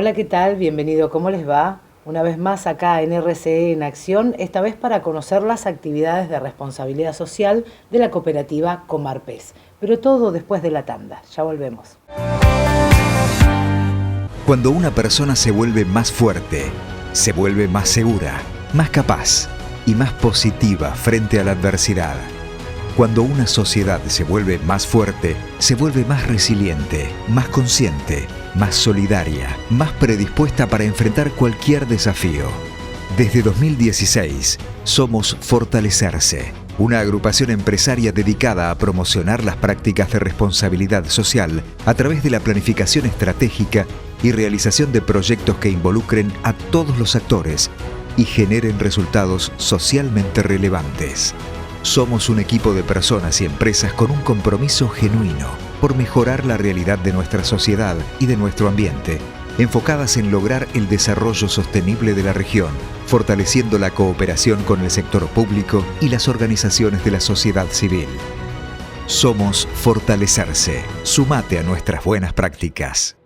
Hola, ¿qué tal? Bienvenido, ¿cómo les va? Una vez más acá en RCE en Acción, esta vez para conocer las actividades de responsabilidad social de la cooperativa Comarpes. Pero todo después de la tanda, ya volvemos. Cuando una persona se vuelve más fuerte, se vuelve más segura, más capaz y más positiva frente a la adversidad. Cuando una sociedad se vuelve más fuerte, se vuelve más resiliente, más consciente, más solidaria, más predispuesta para enfrentar cualquier desafío. Desde 2016, somos Fortalecerse, una agrupación empresaria dedicada a promocionar las prácticas de responsabilidad social a través de la planificación estratégica y realización de proyectos que involucren a todos los actores y generen resultados socialmente relevantes. Somos un equipo de personas y empresas con un compromiso genuino por mejorar la realidad de nuestra sociedad y de nuestro ambiente, enfocadas en lograr el desarrollo sostenible de la región, fortaleciendo la cooperación con el sector público y las organizaciones de la sociedad civil. Somos Fortalecerse. Sumate a nuestras buenas prácticas.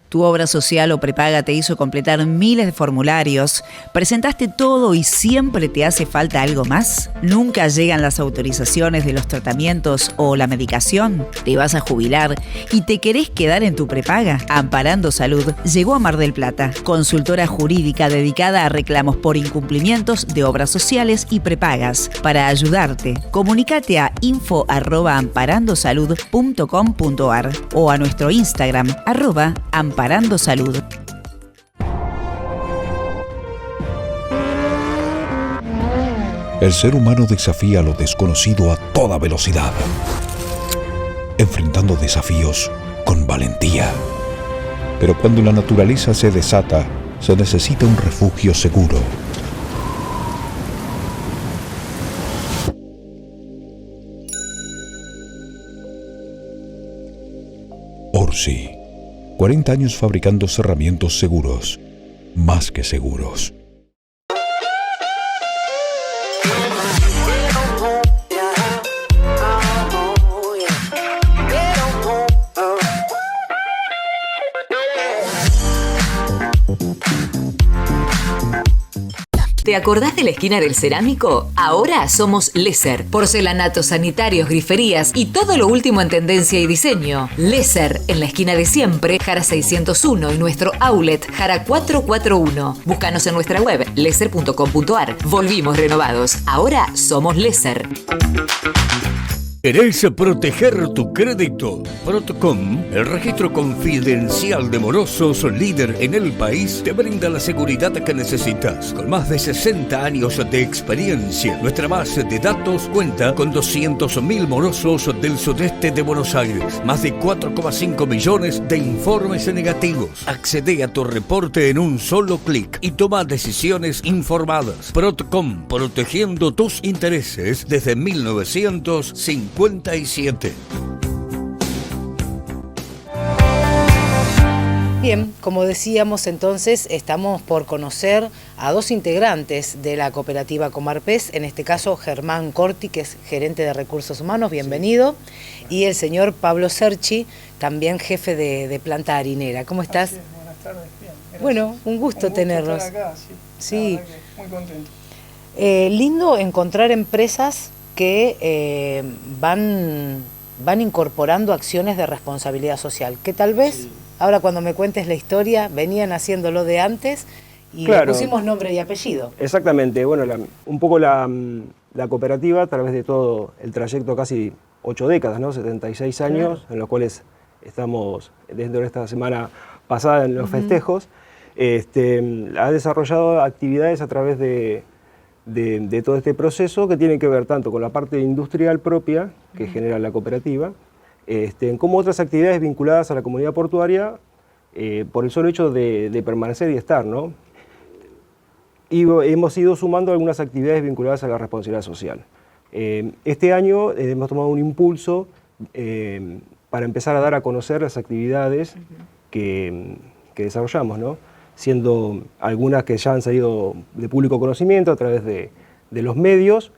Tu obra social o prepaga te hizo completar miles de formularios, presentaste todo y siempre te hace falta algo más. ¿Nunca llegan las autorizaciones de los tratamientos o la medicación? ¿Te vas a jubilar y te querés quedar en tu prepaga? Amparando Salud llegó a Mar del Plata, consultora jurídica dedicada a reclamos por incumplimientos de obras sociales y prepagas. Para ayudarte, comunícate a info@amparandosalud.com.ar o a nuestro Instagram @Amparando Salud. El ser humano desafía lo desconocido a toda velocidad, enfrentando desafíos con valentía. Pero cuando la naturaleza se desata, se necesita un refugio seguro. Orsi. 40 años fabricando cerramientos seguros, más que seguros. ¿Te acordás de la esquina del cerámico? Ahora somos Lesser. Porcelanatos, sanitarios, griferías y todo lo último en tendencia y diseño. Lesser, en la esquina de siempre, Jara 601 y nuestro outlet, Jara 441. Búscanos en nuestra web, lesser.com.ar. Volvimos renovados. Ahora somos Lesser. ¿Querés proteger tu crédito? Protocom, el registro confidencial de morosos líder en el país, te brinda la seguridad que necesitas. Con más de 60 años de experiencia, nuestra base de datos cuenta con 200.000 morosos del sudeste de Buenos Aires. Más de 4,5 millones de informes negativos. Accede a tu reporte en un solo clic y toma decisiones informadas. Protocom, protegiendo tus intereses desde 1957. Bien, como decíamos entonces, estamos por conocer a dos integrantes de la cooperativa Comarpes, en este caso Germán Corti, que es gerente de recursos humanos, bienvenido, sí. Y el señor Pablo Serchi, también jefe de planta harinera. ¿Cómo estás? Buenas tardes, bien. Gracias. Bueno, un gusto tenerlos. Estar acá, sí. Muy contento. Lindo encontrar empresas que van incorporando acciones de responsabilidad social, que tal vez, sí, ahora cuando me cuentes la historia, venían haciéndolo de antes y claro, le pusimos nombre y apellido. Exactamente, bueno, un poco la cooperativa, a través de todo el trayecto, casi 8 décadas, ¿no? 76 años, claro, en los cuales estamos dentro de esta semana pasada en los festejos, ha desarrollado actividades a través de todo este proceso que tiene que ver tanto con la parte industrial propia que genera la cooperativa, como otras actividades vinculadas a la comunidad portuaria por el solo hecho de permanecer y estar, ¿no? Y hemos ido sumando algunas actividades vinculadas a la responsabilidad social. Este año hemos tomado un impulso para empezar a dar a conocer las actividades que desarrollamos, ¿no? Siendo algunas que ya han salido de público conocimiento a través de los medios,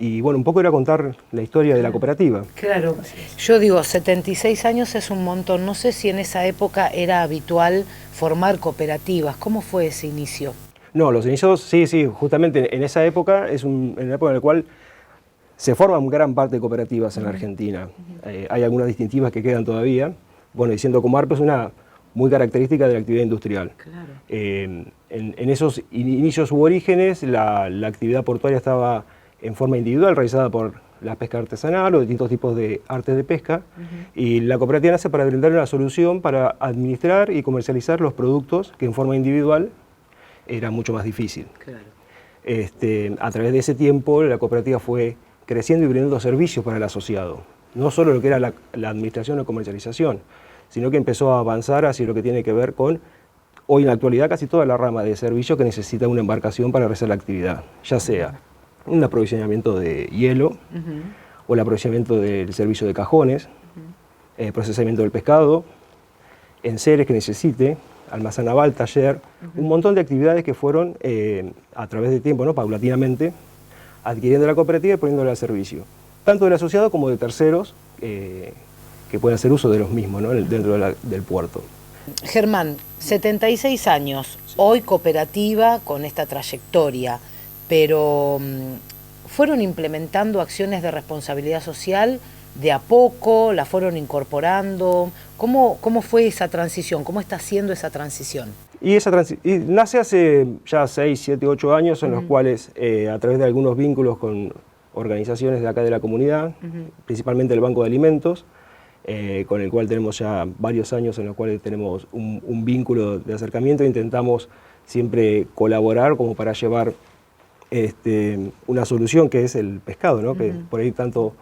Y bueno, un poco era contar la historia de la cooperativa. Claro, yo digo, 76 años es un montón. No sé si en esa época era habitual formar cooperativas. ¿Cómo fue ese inicio? No, los inicios, sí, justamente en esa época, en la época en la cual se forman gran parte de cooperativas en la Argentina. Hay algunas distintivas que quedan todavía. Bueno, y siendo Comarpe es una muy característica de la actividad industrial. Claro. En esos inicios u orígenes, la actividad portuaria estaba en forma individual, realizada por la pesca artesanal o distintos tipos de artes de pesca, y la cooperativa nace para brindar una solución para administrar y comercializar los productos que en forma individual era mucho más difícil. Claro. A través de ese tiempo, la cooperativa fue creciendo y brindando servicios para el asociado, no solo lo que era la administración o comercialización, sino que empezó a avanzar hacia lo que tiene que ver con, hoy en la actualidad, casi toda la rama de servicio que necesita una embarcación para realizar la actividad, ya sea un aprovisionamiento de hielo, o el aprovisionamiento del servicio de cajones, procesamiento del pescado, enseres que necesite, almacén naval, taller, un montón de actividades que fueron a través del tiempo, ¿no?, paulatinamente, adquiriendo la cooperativa y poniéndola al servicio, tanto del asociado como de terceros que pueden hacer uso de los mismos, ¿no?, dentro del puerto. Germán, 76 años, hoy cooperativa con esta trayectoria, pero ¿fueron implementando acciones de responsabilidad social de a poco? ¿La fueron incorporando? ¿Cómo fue esa transición? ¿Cómo está siendo esa transición? Y nace hace ya 6, 7, 8 años en los cuales, a través de algunos vínculos con organizaciones de acá de la comunidad, principalmente el Banco de Alimentos, con el cual tenemos ya varios años en los cuales tenemos un vínculo de acercamiento, intentamos siempre colaborar como para llevar una solución que es el pescado, ¿no? Que por ahí tanto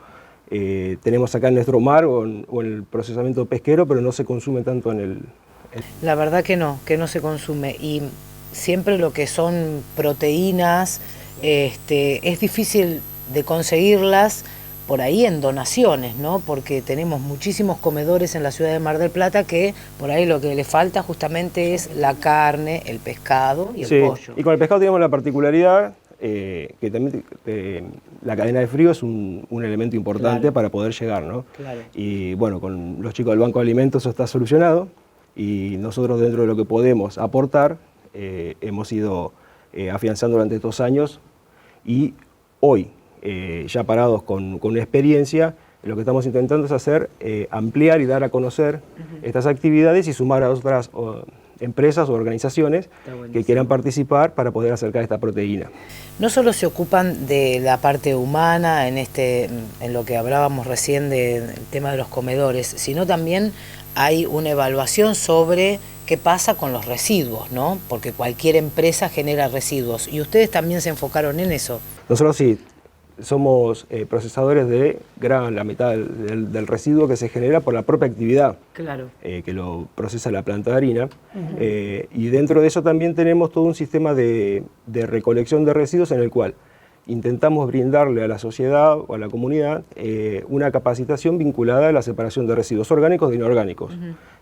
tenemos acá en nuestro mar o en el procesamiento pesquero, pero no se consume tanto en el... La verdad que no se consume, y siempre lo que son proteínas es difícil de conseguirlas por ahí en donaciones, ¿no? Porque tenemos muchísimos comedores en la ciudad de Mar del Plata que por ahí lo que le falta justamente es la carne, el pescado y el pollo. Y con el pescado tenemos la particularidad que también la cadena de frío es un elemento importante para poder llegar, ¿no? Claro. Y bueno, con los chicos del Banco de Alimentos eso está solucionado, y nosotros, dentro de lo que podemos aportar, hemos ido afianzando durante estos años, y hoy, ya parados con una experiencia, lo que estamos intentando es hacer, ampliar y dar a conocer estas actividades y sumar a otras empresas o organizaciones que quieran participar para poder acercar esta proteína. No solo se ocupan de la parte humana en lo que hablábamos recién del tema de los comedores, sino también hay una evaluación sobre qué pasa con los residuos, ¿no? Porque cualquier empresa genera residuos, y ustedes también se enfocaron en eso. Nosotros sí, somos procesadores de la mitad del residuo que se genera por la propia actividad, claro, que lo procesa la planta de harina, y dentro de eso también tenemos todo un sistema de recolección de residuos en el cual intentamos brindarle a la sociedad o a la comunidad una capacitación vinculada a la separación de residuos orgánicos de inorgánicos.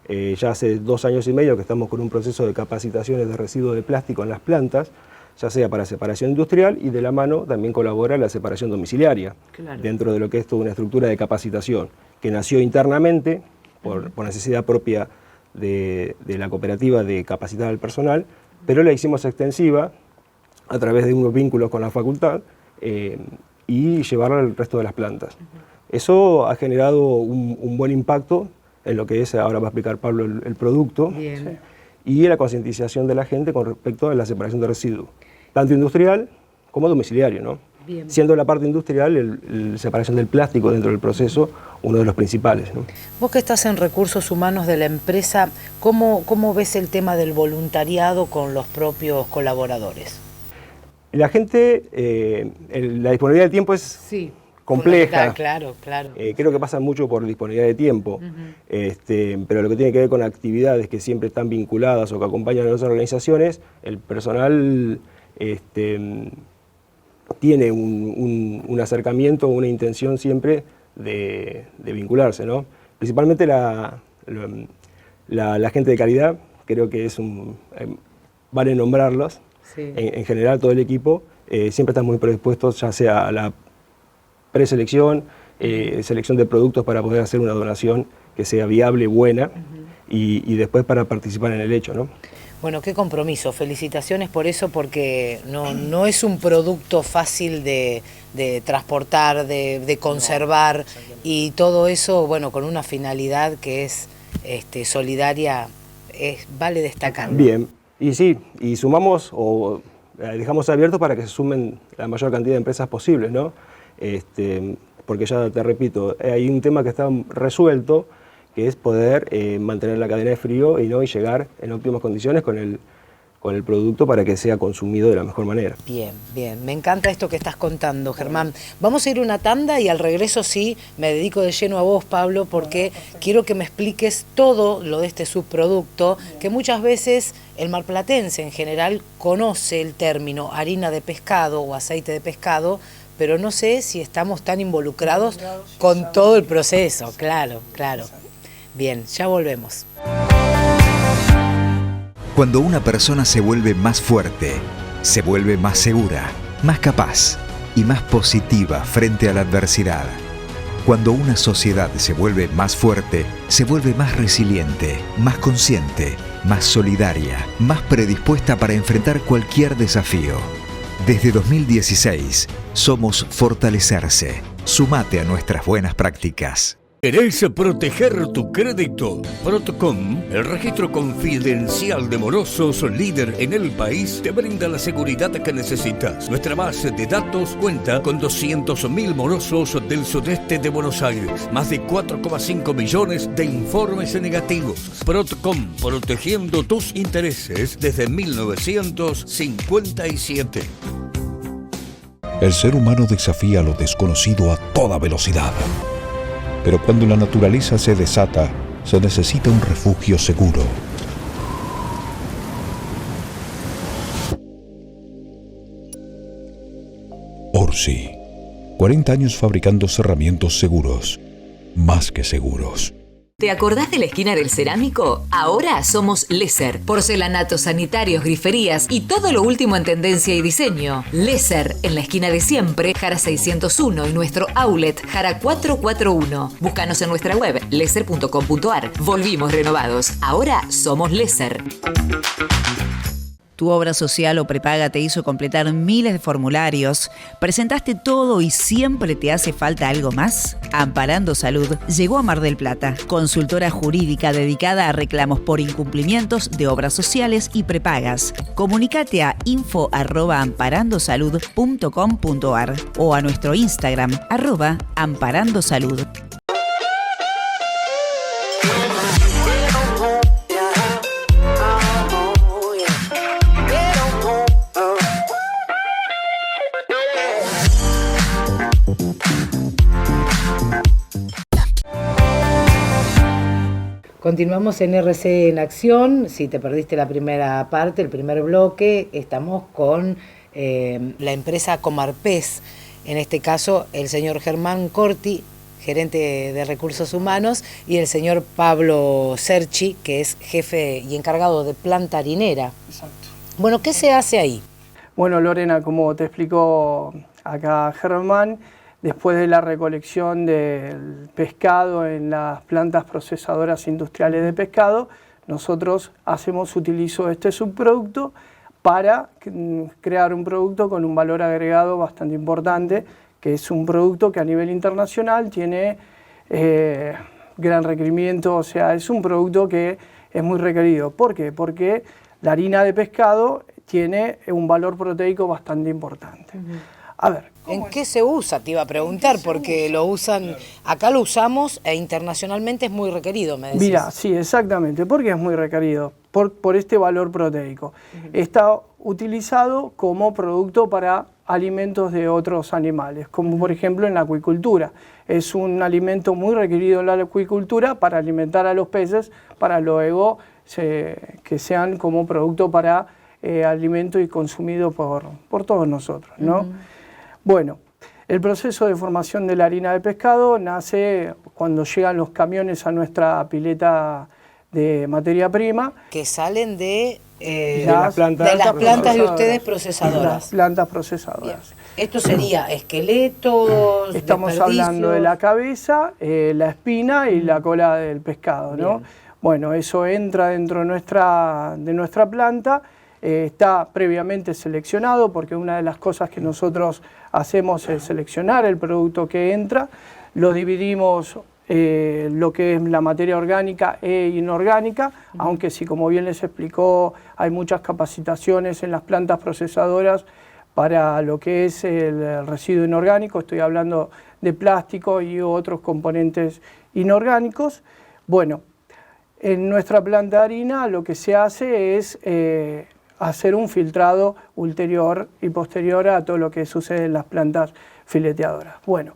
Ya hace 2 años y medio que estamos con un proceso de capacitaciones de residuos de plástico en las plantas, ya sea para separación industrial, y de la mano también colabora la separación domiciliaria, claro, dentro de lo que es toda una estructura de capacitación que nació internamente por necesidad propia de la cooperativa de capacitar al personal, pero la hicimos extensiva a través de unos vínculos con la facultad y llevarla al resto de las plantas. Eso ha generado un buen impacto en lo que es, ahora va a explicar Pablo, el producto, y la concientización de la gente con respecto a la separación de residuos, tanto industrial como domiciliario, ¿no? Bien. Siendo la parte industrial, la separación del plástico dentro del proceso, uno de los principales, ¿no? Vos que estás en recursos humanos de la empresa, ¿cómo ves el tema del voluntariado con los propios colaboradores? La gente, la disponibilidad de tiempo es compleja. Claro. Creo que pasa mucho por disponibilidad de tiempo, pero lo que tiene que ver con actividades que siempre están vinculadas o que acompañan a las organizaciones, el personal tiene un acercamiento, una intención siempre de vincularse, ¿no? Principalmente la gente de calidad, creo que vale nombrarlos. En general todo el equipo siempre está muy predispuesto, ya sea a la preselección, selección de productos para poder hacer una donación que sea viable, buena, y después para participar en el hecho, ¿no? Bueno, qué compromiso, felicitaciones por eso, porque no es un producto fácil de transportar, de conservar, y todo eso, bueno, con una finalidad que es solidaria, vale destacar. Bien, y sí, y sumamos o dejamos abierto para que se sumen la mayor cantidad de empresas posibles, ¿no? Porque ya te repito, hay un tema que está resuelto, que es poder mantener la cadena de frío y llegar en óptimas condiciones con el producto para que sea consumido de la mejor manera. Bien, bien. Me encanta esto que estás contando, Germán. Vamos a ir a una tanda y al regreso sí me dedico de lleno a vos, Pablo, porque quiero que me expliques todo lo de este subproducto, que muchas veces el marplatense en general conoce el término harina de pescado o aceite de pescado, pero no sé si estamos tan involucrados con todo el proceso. Claro, claro. Bien, ya volvemos. Cuando una persona se vuelve más fuerte, se vuelve más segura, más capaz y más positiva frente a la adversidad. Cuando una sociedad se vuelve más fuerte, se vuelve más resiliente, más consciente, más solidaria, más predispuesta para enfrentar cualquier desafío. Desde 2016, somos Fortalecerse. Sumate a nuestras buenas prácticas. ¿Querés proteger tu crédito? Protocom, el registro confidencial de morosos líder en el país, te brinda la seguridad que necesitas. Nuestra base de datos cuenta con 200.000 morosos del sudeste de Buenos Aires, más de 4,5 millones de informes negativos. Protocom, protegiendo tus intereses desde 1957. El ser humano desafía lo desconocido a toda velocidad. Pero cuando la naturaleza se desata, se necesita un refugio seguro. Orsi, 40 años fabricando cerramientos seguros, más que seguros. ¿Te acordás de la esquina del cerámico? Ahora somos Leser. Porcelanatos, sanitarios, griferías y todo lo último en tendencia y diseño. Leser, en la esquina de siempre, Jara 601 y nuestro outlet, Jara 441. Búscanos en nuestra web, leser.com.ar. Volvimos renovados. Ahora somos Leser. Tu obra social o prepaga te hizo completar miles de formularios, presentaste todo y siempre te hace falta algo más. Amparando Salud llegó a Mar del Plata, consultora jurídica dedicada a reclamos por incumplimientos de obras sociales y prepagas. Comunicate a info@amparandosalud.com.ar o a nuestro Instagram @amparandosalud. Continuamos en RC en Acción. Si te perdiste la primera parte, el primer bloque, estamos con la empresa Comarpes, en este caso el señor Germán Corti, gerente de Recursos Humanos, y el señor Pablo Serchi, que es jefe y encargado de planta harinera. Exacto. Bueno, ¿qué se hace ahí? Bueno, Lorena, como te explicó acá Germán, después de la recolección del pescado en las plantas procesadoras industriales de pescado, nosotros hacemos utilizo de este subproducto para crear un producto con un valor agregado bastante importante, que es un producto que a nivel internacional tiene gran requerimiento, o sea, es un producto que es muy requerido. ¿Por qué? Porque la harina de pescado tiene un valor proteico bastante importante. A ver, ¿en qué se usa? Te iba a preguntar, porque lo usan, acá lo usamos e internacionalmente es muy requerido, me decís. Mira, sí, exactamente, porque es muy requerido, por este valor proteico. Está utilizado como producto para alimentos de otros animales, como por ejemplo en la acuicultura. Es un alimento muy requerido en la acuicultura para alimentar a los peces, para luego que sean como producto para alimento y consumido por todos nosotros, ¿no? Bueno, el proceso de formación de la harina de pescado nace cuando llegan los camiones a nuestra pileta de materia prima. Que salen de las plantas de ustedes procesadoras. Las plantas procesadoras. Esto sería esqueletos. Estamos hablando de la cabeza, la espina y la cola del pescado, ¿no? Bien. Bueno, eso entra dentro de nuestra planta, está previamente seleccionado, porque una de las cosas que nosotros hacemos es seleccionar el producto que entra, lo dividimos lo que es la materia orgánica e inorgánica, aunque sí, como bien les explicó, hay muchas capacitaciones en las plantas procesadoras para lo que es el residuo inorgánico, estoy hablando de plástico y otros componentes inorgánicos. Bueno, en nuestra planta de harina lo que se hace es hacer un filtrado ulterior y posterior a todo lo que sucede en las plantas fileteadoras. Bueno,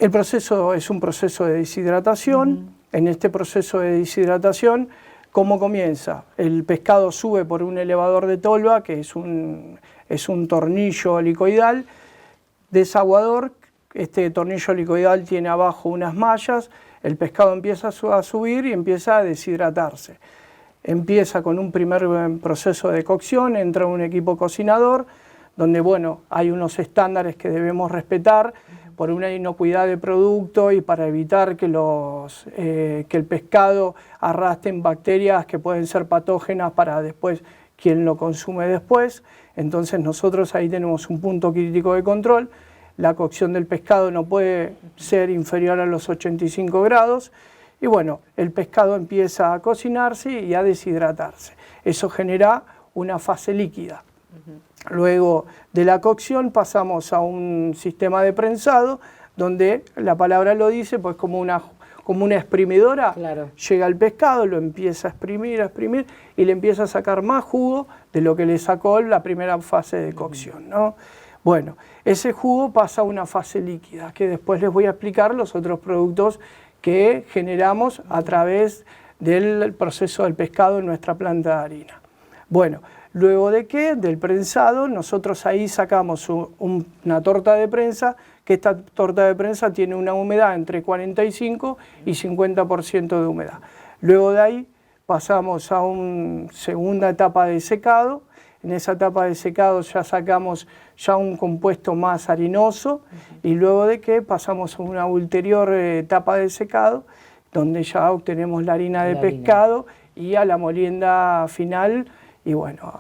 el proceso es un proceso de deshidratación. En este proceso de deshidratación, ¿cómo comienza? El pescado sube por un elevador de tolva, que es un tornillo helicoidal, desaguador. Este tornillo helicoidal tiene abajo unas mallas, el pescado empieza a subir y empieza a deshidratarse. Empieza con un primer proceso de cocción, entra un equipo cocinador, donde bueno, hay unos estándares que debemos respetar por una inocuidad de producto y para evitar que el pescado arrastre bacterias que pueden ser patógenas para después quien lo consume después. Entonces nosotros ahí tenemos un punto crítico de control. La cocción del pescado no puede ser inferior a los 85 grados y bueno, el pescado empieza a cocinarse y a deshidratarse. Eso genera una fase líquida. Luego de la cocción pasamos a un sistema de prensado donde la palabra lo dice, pues como una exprimidora, claro. Llega el pescado, lo empieza a exprimir y le empieza a sacar más jugo de lo que le sacó la primera fase de cocción, ¿no? Bueno, ese jugo pasa a una fase líquida, que después les voy a explicar los otros productos que generamos a través del proceso del pescado en nuestra planta de harina. Bueno, luego de qué, del prensado, nosotros ahí sacamos una torta de prensa, que esta torta de prensa tiene una humedad entre 45 y 50% de humedad. Luego de ahí pasamos a una segunda etapa de secado. En esa etapa de secado ya sacamos ya un compuesto más harinoso y luego de que pasamos a una ulterior etapa de secado donde ya obtenemos la harina de pescado y a la molienda final. Y bueno,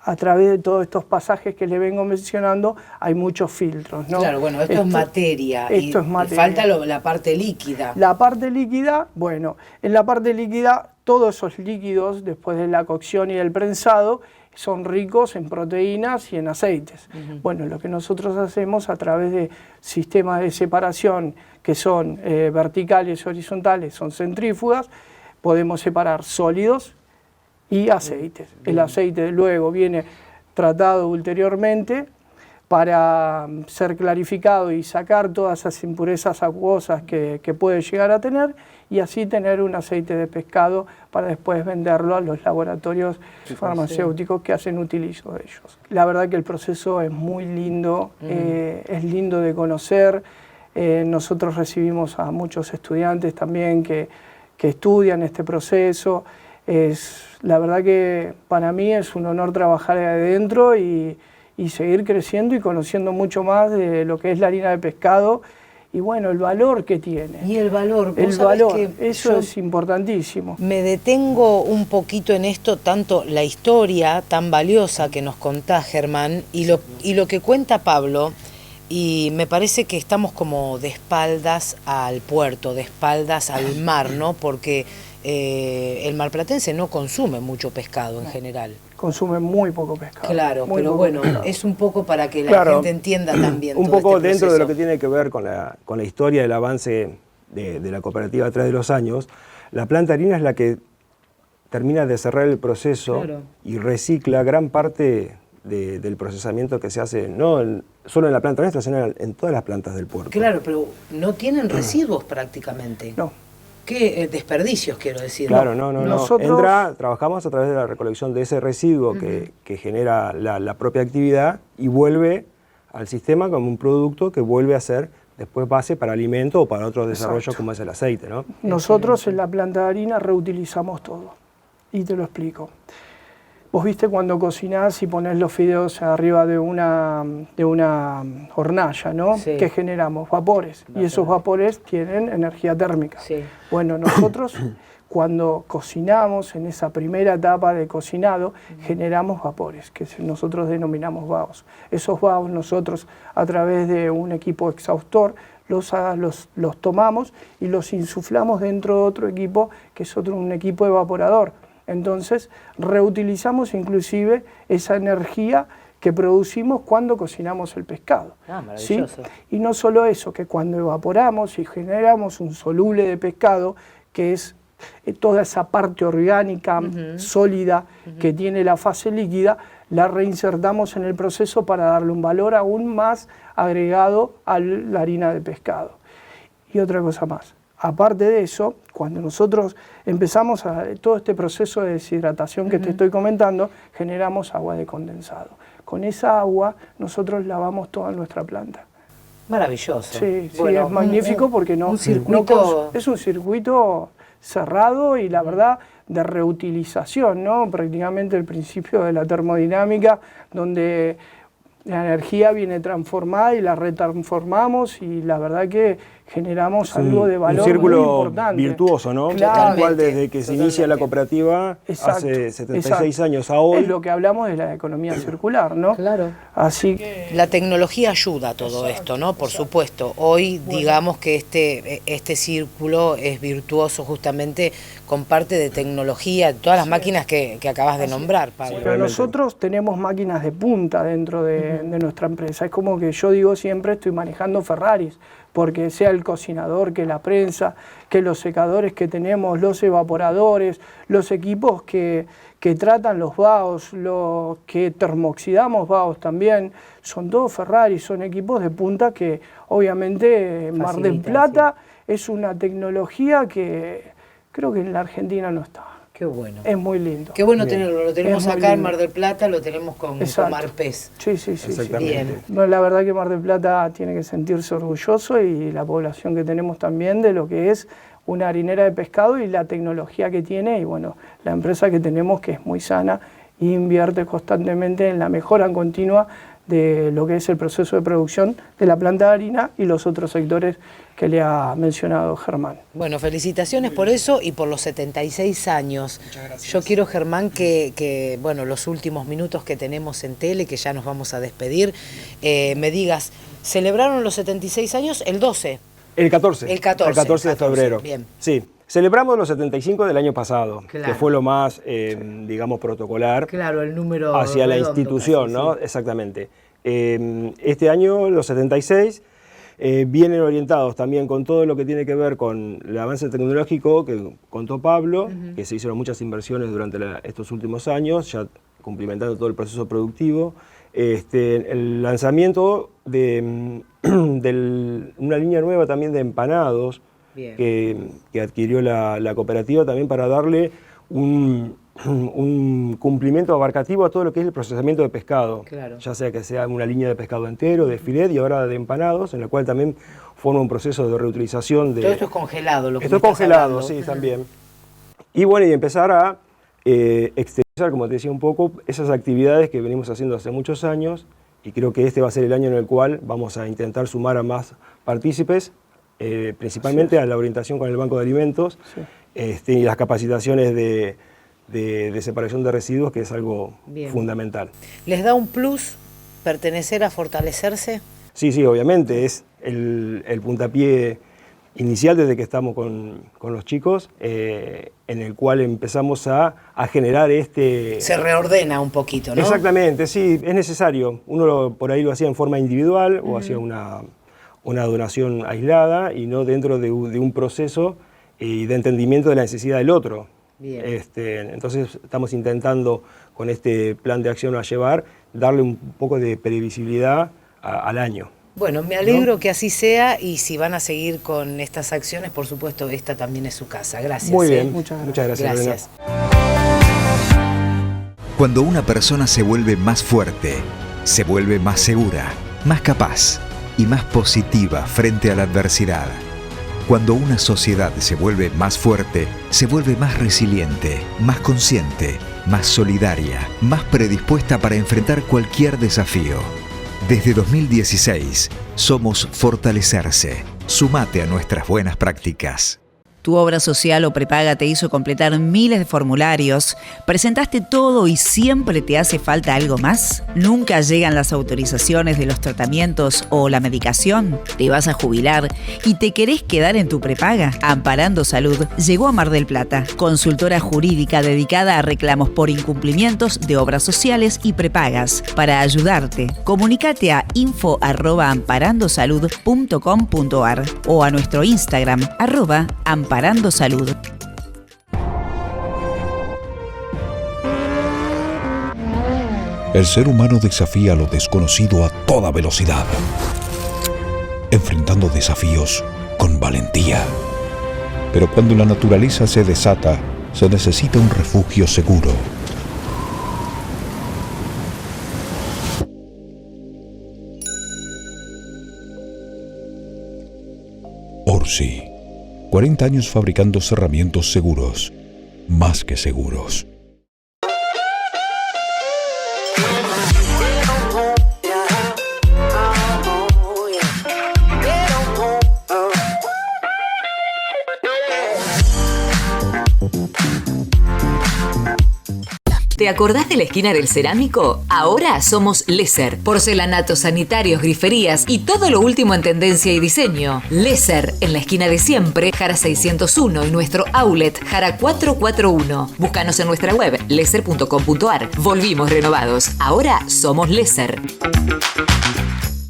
a través de todos estos pasajes que le vengo mencionando hay muchos filtros, ¿no? Claro, bueno, esto es materia. Esto es materia. Falta la parte líquida. La parte líquida, bueno, en la parte líquida todos esos líquidos después de la cocción y del prensado son ricos en proteínas y en aceites. Bueno, lo que nosotros hacemos a través de sistemas de separación que son verticales y horizontales, son centrífugas, podemos separar sólidos y aceites. El aceite luego viene tratado ulteriormente para ser clarificado y sacar todas esas impurezas acuosas que puede llegar a tener y así tener un aceite de pescado para después venderlo a los laboratorios farmacéuticos que hacen utilizo de ellos. La verdad que el proceso es muy lindo, es lindo de conocer. Nosotros recibimos a muchos estudiantes también que estudian este proceso. La verdad que para mí es un honor trabajar ahí adentro y seguir creciendo y conociendo mucho más de lo que es la harina de pescado y bueno, el valor que tiene. Y el valor. El valor, eso es importantísimo. Me detengo un poquito en esto, tanto la historia tan valiosa que nos contá Germán y lo que cuenta Pablo, y me parece que estamos como de espaldas al puerto, de espaldas al mar, ¿no? Porque el marplatense no consume mucho pescado en general. Consume muy poco pescado. Claro, pero bueno, pescado. Es un poco para que la gente entienda también un todo poco este dentro proceso. de lo que tiene que ver con la historia del avance de la cooperativa a través de los años. La planta harina es la que termina de cerrar el proceso y recicla gran parte del procesamiento que se hace, no solo en la planta nuestra, sino en todas las plantas del puerto. Claro, pero no tienen residuos prácticamente. No. ¿Qué desperdicios, quiero decir? Claro, no. Trabajamos a través de la recolección de ese residuo que genera la propia actividad y vuelve al sistema como un producto que vuelve a ser después base para alimento o para otro desarrollo como es el aceite, ¿no? Nosotros en la planta de harina reutilizamos todo. Y te lo explico. Vos viste cuando cocinás y pones los fideos arriba de una hornalla, ¿no? Sí. ¿Qué generamos? Vapores. Y esos vapores tienen energía térmica. Sí. Bueno, nosotros cuando cocinamos, en esa primera etapa de cocinado, generamos vapores, que nosotros denominamos vaos. Esos vaos nosotros, a través de un equipo exhaustor, los tomamos y los insuflamos dentro de otro equipo, que es un equipo evaporador. Entonces, reutilizamos inclusive esa energía que producimos cuando cocinamos el pescado. Maravilloso. ¿Sí? Y no solo eso, que cuando evaporamos y generamos un soluble de pescado, que es toda esa parte orgánica, sólida, que tiene la fase líquida, la reinsertamos en el proceso para darle un valor aún más agregado a la harina de pescado. Y otra cosa más. Aparte de eso, cuando nosotros empezamos todo este proceso de deshidratación que te estoy comentando, generamos agua de condensado. Con esa agua nosotros lavamos toda nuestra planta. Maravilloso. Sí, bueno, es magnífico porque es un circuito cerrado y la verdad de reutilización, ¿no? Prácticamente el principio de la termodinámica, donde la energía viene transformada y la retransformamos y la verdad que generamos algo de valor muy importante. Un círculo virtuoso, ¿no? Claro. Tal cual desde que se inicia la cooperativa, hace 76 años a hoy. Es lo que hablamos de la economía circular, ¿no? Claro. Así que la tecnología ayuda a todo esto, ¿no? Por supuesto. Hoy digamos que este círculo es virtuoso justamente con parte de tecnología, todas las máquinas que acabas de nombrar, Pablo. Pero nosotros tenemos máquinas de punta dentro de nuestra empresa. Es como que yo digo siempre estoy manejando Ferraris, porque sea el cocinador, que la prensa, que los secadores que tenemos, los evaporadores, los equipos que tratan los vaos, los que termoxidamos vaos también, son todos Ferrari, son equipos de punta que obviamente Mar del Plata es una tecnología que creo que en la Argentina no está. Qué bueno. Es muy lindo. Qué bueno tenerlo. Lo tenemos Es muy acá en lindo. Mar del Plata, lo tenemos con Marpes. Sí. Exactamente. Bien. No, la verdad que Mar del Plata tiene que sentirse orgulloso y la población que tenemos también de lo que es una harinera de pescado y la tecnología que tiene y bueno, la empresa que tenemos que es muy sana e invierte constantemente en la mejora continua de lo que es el proceso de producción de la planta de harina y los otros sectores que le ha mencionado Germán. Bueno, felicitaciones por eso y por los 76 años. Muchas gracias. Yo quiero, Germán, que bueno, los últimos minutos que tenemos en tele, que ya nos vamos a despedir, me digas, ¿celebraron los 76 años el 12? El 14. El 14. El 14 de febrero. Bien. Sí. Celebramos los 75 del año pasado, Claro. que fue lo más, digamos, protocolar Claro, el número hacia la redondo institución, casi, ¿no? sí. Exactamente. Este año, los 76, vienen orientados también con todo lo que tiene que ver con el avance tecnológico que contó Pablo, que se hicieron muchas inversiones durante estos últimos años, ya cumplimentando todo el proceso productivo. El lanzamiento de una línea nueva también de empanados que adquirió la cooperativa también para darle un cumplimiento abarcativo a todo lo que es el procesamiento de pescado, Claro. ya sea que sea una línea de pescado entero, de filet y ahora de empanados, en la cual también forma un proceso de reutilización de... Todo esto es congelado, lo que Esto es me estás congelado, hablando. sí, también. Y bueno, y empezar a exteriorizar, como te decía un poco, esas actividades que venimos haciendo hace muchos años, y creo que este va a ser el año en el cual vamos a intentar sumar a más partícipes, principalmente a la orientación con el Banco de Alimentos, y las capacitaciones de separación de residuos, que es algo fundamental. ¿Les da un plus pertenecer a Fortalecerse? Sí, obviamente, es el puntapié inicial desde que estamos con los chicos, en el cual empezamos a generar Se reordena un poquito, ¿no? Exactamente, sí, es necesario. Uno por ahí lo hacía en forma individual o hacía una donación aislada y no dentro de un proceso y de entendimiento de la necesidad del otro. Bien. Entonces estamos intentando con este plan de acción a llevar, darle un poco de previsibilidad al año. Bueno, me alegro que así sea y si van a seguir con estas acciones, por supuesto, esta también es su casa. Gracias. Muy bien, Muchas gracias. Gracias. Cuando una persona se vuelve más fuerte, se vuelve más segura, más capaz y más positiva frente a la adversidad. Cuando una sociedad se vuelve más fuerte, se vuelve más resiliente, más consciente, más solidaria, más predispuesta para enfrentar cualquier desafío. Desde 2016, somos Fortalecerse. Sumate a nuestras buenas prácticas. Tu obra social o prepaga te hizo completar miles de formularios, presentaste todo y siempre te hace falta algo más. Nunca llegan las autorizaciones de los tratamientos o la medicación. Te vas a jubilar y te querés quedar en tu prepaga. Amparando Salud llegó a Mar del Plata, consultora jurídica dedicada a reclamos por incumplimientos de obras sociales y prepagas. Para ayudarte, comunícate a info@amparandosalud.com.ar o a nuestro Instagram @Amparando Salud. El ser humano desafía lo desconocido a toda velocidad, enfrentando desafíos con valentía. Pero cuando la naturaleza se desata, se necesita un refugio seguro. Orsi, 40 años fabricando cerramientos seguros, más que seguros. ¿Te acordás de la esquina del cerámico? Ahora somos Leser. Porcelanatos, sanitarios, griferías y todo lo último en tendencia y diseño. Leser, en la esquina de siempre, Jara 601 y nuestro outlet, Jara 441. Búscanos en nuestra web, leser.com.ar. Volvimos renovados. Ahora somos Leser.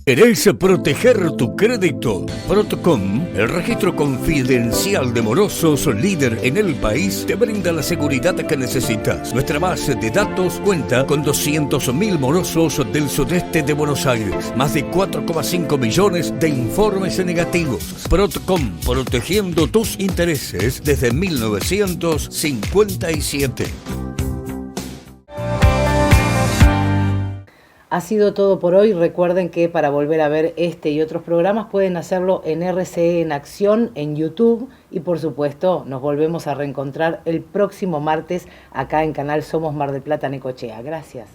¿Querés proteger tu crédito? Protocom, el registro confidencial de morosos líder en el país, te brinda la seguridad que necesitas. Nuestra base de datos cuenta con 200.000 morosos del sudeste de Buenos Aires, más de 4,5 millones de informes negativos. Protocom, protegiendo tus intereses desde 1957. Ha sido todo por hoy. Recuerden que para volver a ver este y otros programas pueden hacerlo en RCE en Acción, en YouTube. Y por supuesto, nos volvemos a reencontrar el próximo martes acá en Canal Somos Mar del Plata, Necochea. Gracias.